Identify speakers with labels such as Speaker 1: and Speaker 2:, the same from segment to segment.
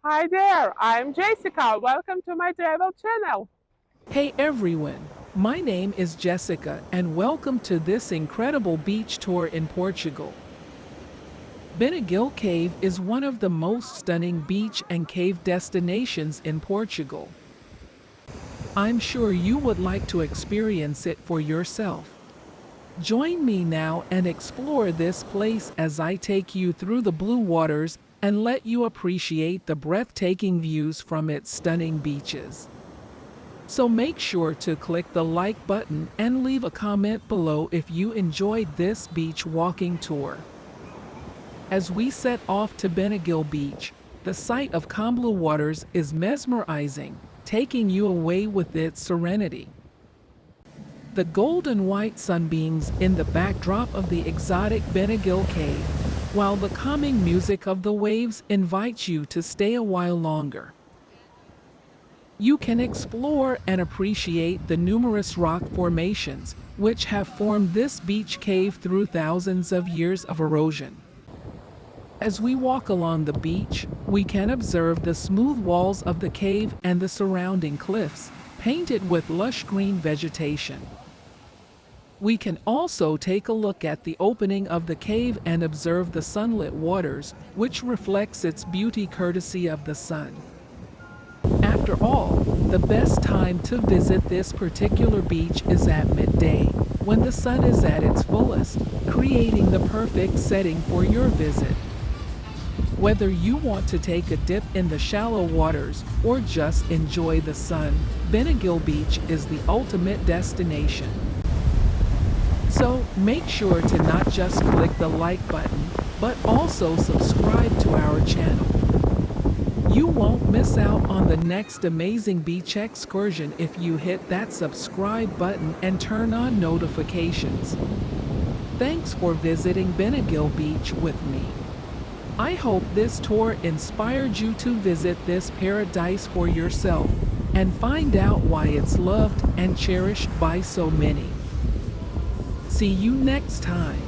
Speaker 1: Hi there, I'm Jessica. Welcome to my travel channel.
Speaker 2: Hey everyone, my name is Jessica and welcome to this incredible beach tour in Portugal. Benagil Cave is one of the most stunning beach and cave destinations in Portugal. I'm sure you would like to experience it for yourself. Join me now and explore this place as I take you through the blue waters and let you appreciate the breathtaking views from its stunning beaches. So make sure to click the like button and leave a comment below if you enjoyed this beach walking tour. As we set off to Benagil Beach, the sight of calm blue waters is mesmerizing, taking you away with its serenity. The golden white sunbeams in the backdrop of the exotic Benagil Cave, while the calming music of the waves invites you to stay a while longer. You can explore and appreciate the numerous rock formations which have formed this beach cave through thousands of years of erosion. As we walk along the beach, we can observe the smooth walls of the cave and the surrounding cliffs, painted with lush green vegetation. We can also take a look at the opening of the cave and observe the sunlit waters, which reflects its beauty courtesy of the sun. After all, the best time to visit this particular beach is at midday, when the sun is at its fullest, creating the perfect setting for your visit. Whether you want to take a dip in the shallow waters or just enjoy the sun, Benagil Beach is the ultimate destination. So make sure to not just click the like button, but also subscribe to our channel. You won't miss out on the next amazing beach excursion if you hit that subscribe button and turn on notifications. Thanks for visiting Benagil Beach with me. I hope this tour inspired you to visit this paradise for yourself and find out why it's loved and cherished by so many. See you next time.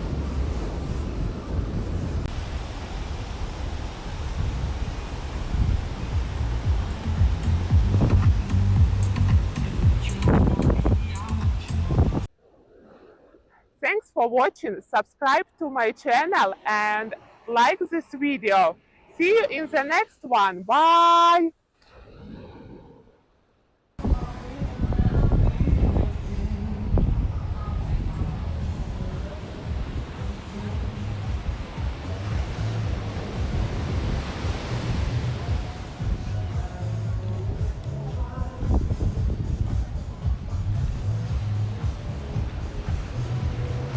Speaker 1: Thanks for watching. Subscribe to my channel and like this video. See you in the next one. Bye!